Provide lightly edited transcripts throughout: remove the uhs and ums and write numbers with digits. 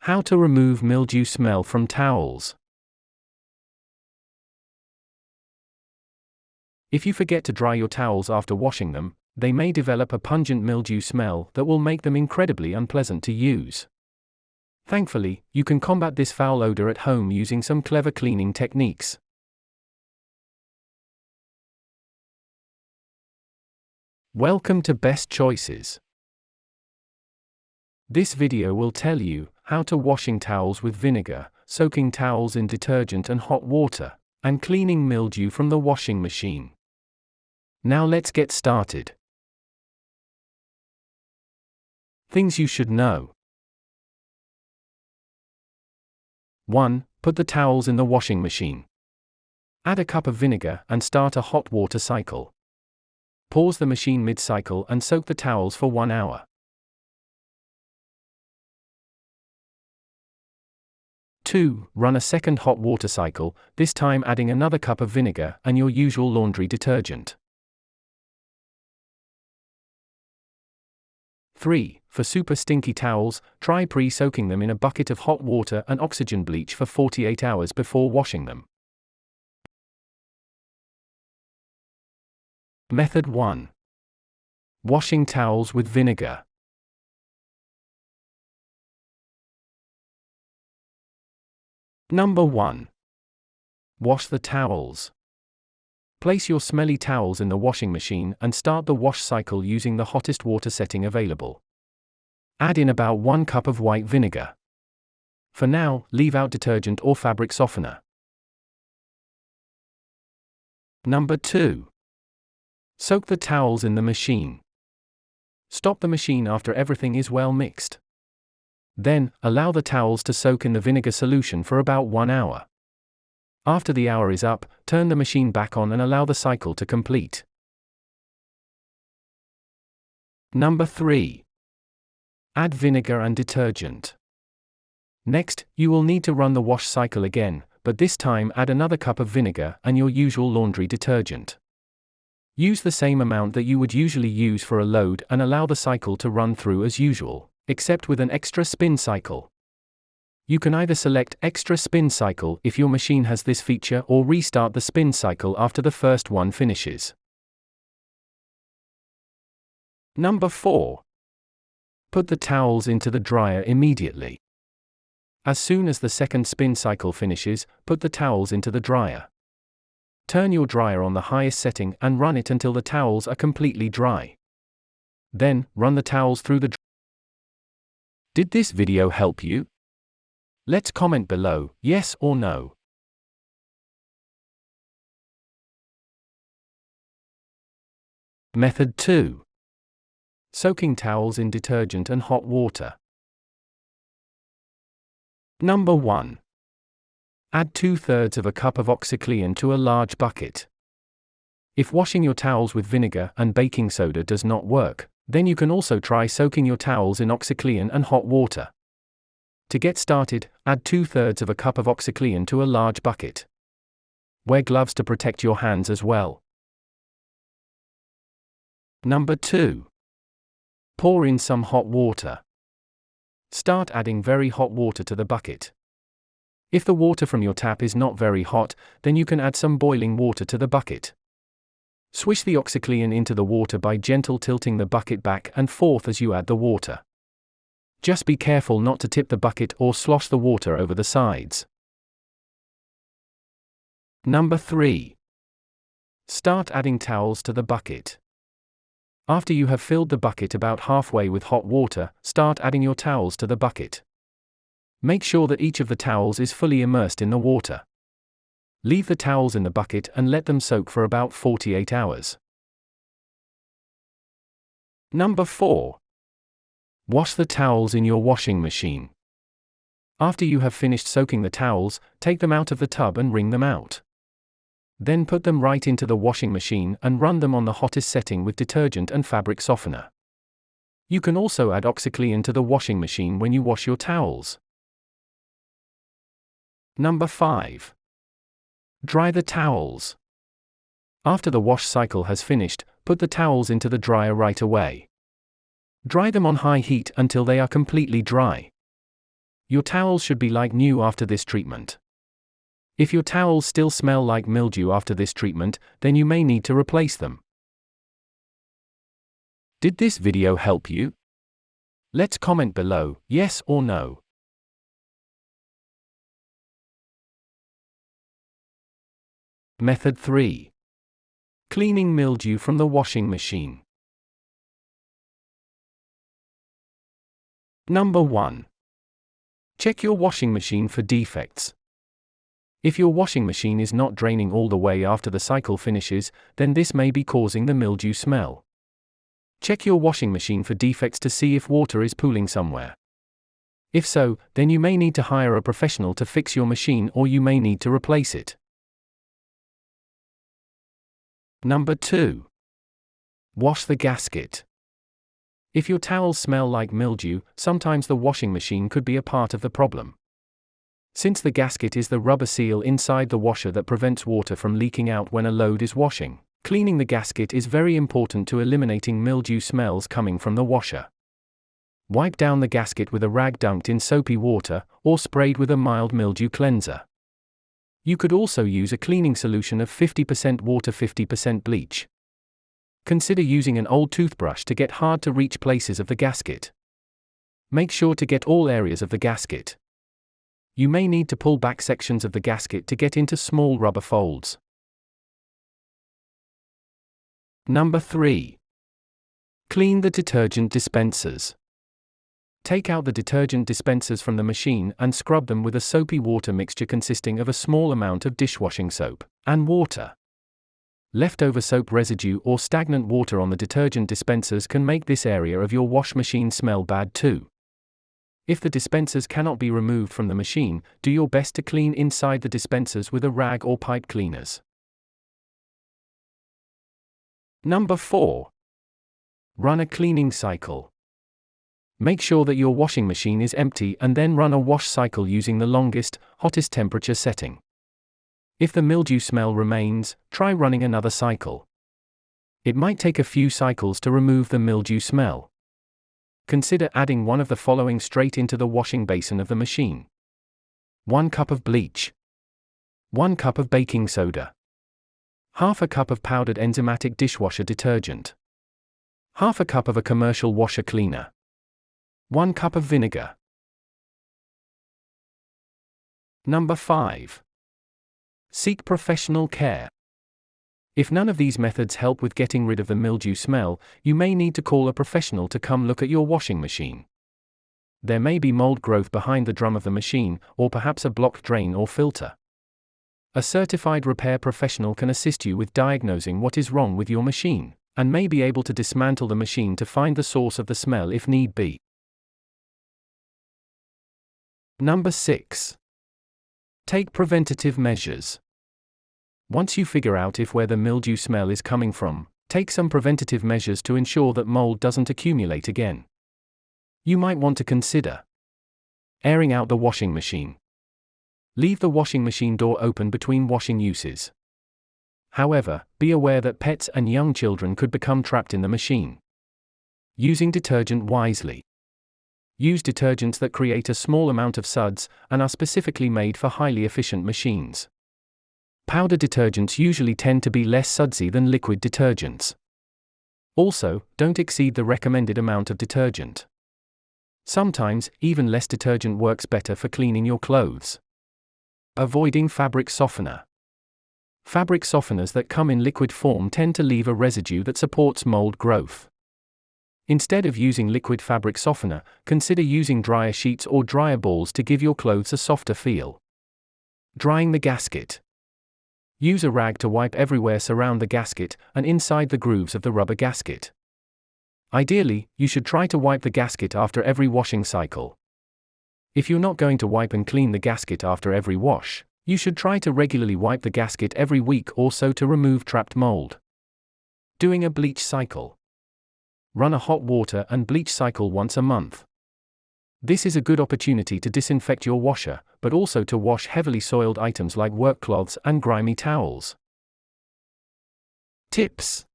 How to remove mildew smell from towels. If you forget to dry your towels after washing them, they may develop a pungent mildew smell that will make them incredibly unpleasant to use. Thankfully, you can combat this foul odor at home using some clever cleaning techniques. Welcome to Best Choices. This video will tell you how to washing towels with vinegar, soaking towels in detergent and hot water, and cleaning mildew from the washing machine. Now let's get started. Things you should know. 1. Put the towels in the washing machine. Add a cup of vinegar and start a hot water cycle. Pause the machine mid-cycle and soak the towels for 1 hour. 2. Run a second hot water cycle, this time adding another cup of vinegar and your usual laundry detergent. 3. For super stinky towels, try pre-soaking them in a bucket of hot water and oxygen bleach for 48 hours before washing them. Method 1. Washing towels with vinegar. Number 1. Wash the towels. Place your smelly towels in the washing machine and start the wash cycle using the hottest water setting available. Add in about 1 cup of white vinegar. For now, leave out detergent or fabric softener. Number 2. Soak the towels in the machine. Stop the machine after everything is well mixed. Then, allow the towels to soak in the vinegar solution for about 1 hour. After the hour is up, turn the machine back on and allow the cycle to complete. Number 3. Add vinegar and detergent. Next, you will need to run the wash cycle again, but this time add another cup of vinegar and your usual laundry detergent. Use the same amount that you would usually use for a load and allow the cycle to run through as usual, except with an extra spin cycle. You can either select extra spin cycle if your machine has this feature or restart the spin cycle after the first one finishes. Number 4. Put the towels into the dryer immediately. As soon as the second spin cycle finishes, put the towels into the dryer. Turn your dryer on the highest setting and run it until the towels are completely dry. Then, run the towels through the dryer. Did this video help you? Let's comment below, yes or no. Method 2. Soaking towels in detergent and hot water. Number 1. Add 2/3 of a cup of 𝒄𝒉𝒂𝒏𝒏𝒆 to a large bucket. If washing your towels with vinegar and baking soda does not work, then you can also try soaking your towels in 𝒄𝒉𝒂𝒏𝒏𝒆 and hot water. To get started, add 2/3 of a cup of 𝒄𝒉𝒂𝒏𝒏𝒆 to a large bucket. Wear gloves to protect your hands as well. Number 2. Pour in some hot water. Start adding very hot water to the bucket. If the water from your tap is not very hot, then you can add some boiling water to the bucket. Swish the 𝒄𝒉𝒂𝒏𝒏𝒆 into the water by gentle tilting the bucket back and forth as you add the water. Just be careful not to tip the bucket or slosh the water over the sides. Number 3. Start adding towels to the bucket. After you have filled the bucket about halfway with hot water, start adding your towels to the bucket. Make sure that each of the towels is fully immersed in the water. Leave the towels in the bucket and let them soak for about 48 hours. Number 4. Wash the towels in your washing machine. After you have finished soaking the towels, take them out of the tub and wring them out. Then put them right into the washing machine and run them on the hottest setting with detergent and fabric softener. You can also add 𝒄𝒉𝒂𝒏𝒏𝒆 to the washing machine when you wash your towels. Number 5. Dry the towels. After the wash cycle has finished, put the towels into the dryer right away. Dry them on high heat until they are completely dry. Your towels should be like new after this treatment. If your towels still smell like mildew after this treatment, then you may need to replace them. Did this video help you? Let's comment below, yes or no. Method 3. Cleaning mildew from the washing machine. Number 1. Check your washing machine for defects. If your washing machine is not draining all the way after the cycle finishes, then this may be causing the mildew smell. Check your washing machine for defects to see if water is pooling somewhere. If so, then you may need to hire a professional to fix your machine, or you may need to replace it. Number 2. Wash the gasket. If your towels smell like mildew, sometimes the washing machine could be a part of the problem. Since the gasket is the rubber seal inside the washer that prevents water from leaking out when a load is washing, cleaning the gasket is very important to eliminating mildew smells coming from the washer. Wipe down the gasket with a rag dunked in soapy water, or sprayed with a mild mildew cleanser. You could also use a cleaning solution of 50% water 50% bleach. Consider using an old toothbrush to get hard-to-reach places of the gasket. Make sure to get all areas of the gasket. You may need to pull back sections of the gasket to get into small rubber folds. Number 3. Clean the detergent dispensers. Take out the detergent dispensers from the machine and scrub them with a soapy water mixture consisting of a small amount of dishwashing soap and water. Leftover soap residue or stagnant water on the detergent dispensers can make this area of your wash machine smell bad too. If the dispensers cannot be removed from the machine, do your best to clean inside the dispensers with a rag or pipe cleaners. Number 4. Run a cleaning cycle. Make sure that your washing machine is empty and then run a wash cycle using the longest, hottest temperature setting. If the mildew smell remains, try running another cycle. It might take a few cycles to remove the mildew smell. Consider adding one of the following straight into the washing basin of the machine. 1 cup of bleach. 1 cup of baking soda. Half a cup of powdered enzymatic dishwasher detergent. Half a cup of a commercial washer cleaner. 1 cup of vinegar. Number 5. Seek professional care. If none of these methods help with getting rid of the mildew smell, you may need to call a professional to come look at your washing machine. There may be mold growth behind the drum of the machine, or perhaps a blocked drain or filter. A certified repair professional can assist you with diagnosing what is wrong with your machine, and may be able to dismantle the machine to find the source of the smell if need be. Number 6. Take preventative measures. Once you figure out where the mildew smell is coming from, take some preventative measures to ensure that mold doesn't accumulate again. You might want to consider airing out the washing machine. Leave the washing machine door open between washing uses. However, be aware that pets and young children could become trapped in the machine. Using detergent wisely. Use detergents that create a small amount of suds and are specifically made for highly efficient machines. Powder detergents usually tend to be less sudsy than liquid detergents. Also, don't exceed the recommended amount of detergent. Sometimes, even less detergent works better for cleaning your clothes. Avoiding fabric softener. Fabric softeners that come in liquid form tend to leave a residue that supports mold growth. Instead of using liquid fabric softener, consider using dryer sheets or dryer balls to give your clothes a softer feel. Drying the gasket. Use a rag to wipe everywhere surround the gasket and inside the grooves of the rubber gasket. Ideally, you should try to wipe the gasket after every washing cycle. If you're not going to wipe and clean the gasket after every wash, you should try to regularly wipe the gasket every week or so to remove trapped mold. Doing a bleach cycle. Run a hot water and bleach cycle once a month. This is a good opportunity to disinfect your washer, but also to wash heavily soiled items like work cloths and grimy towels. Tips.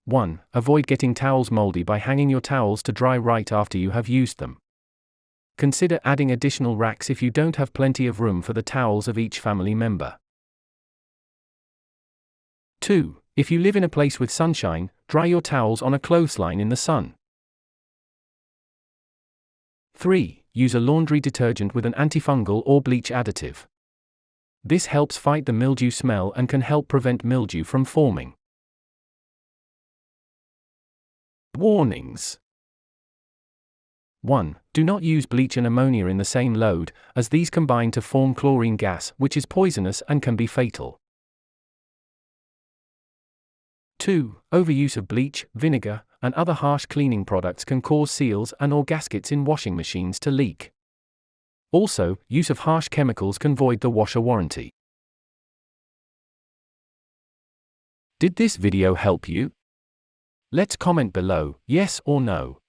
1. Avoid getting towels moldy by hanging your towels to dry right after you have used them. Consider adding additional racks if you don't have plenty of room for the towels of each family member. 2. If you live in a place with sunshine, dry your towels on a clothesline in the sun. 3. Use a laundry detergent with an antifungal or bleach additive. This helps fight the mildew smell and can help prevent mildew from forming. Warnings. 1. Do not use bleach and ammonia in the same load, as these combine to form chlorine gas, which is poisonous and can be fatal. 2. Overuse of bleach, vinegar, and other harsh cleaning products can cause seals and/or gaskets in washing machines to leak. Also, use of harsh chemicals can void the washer warranty. Did this video help you? Let's comment below, yes or no.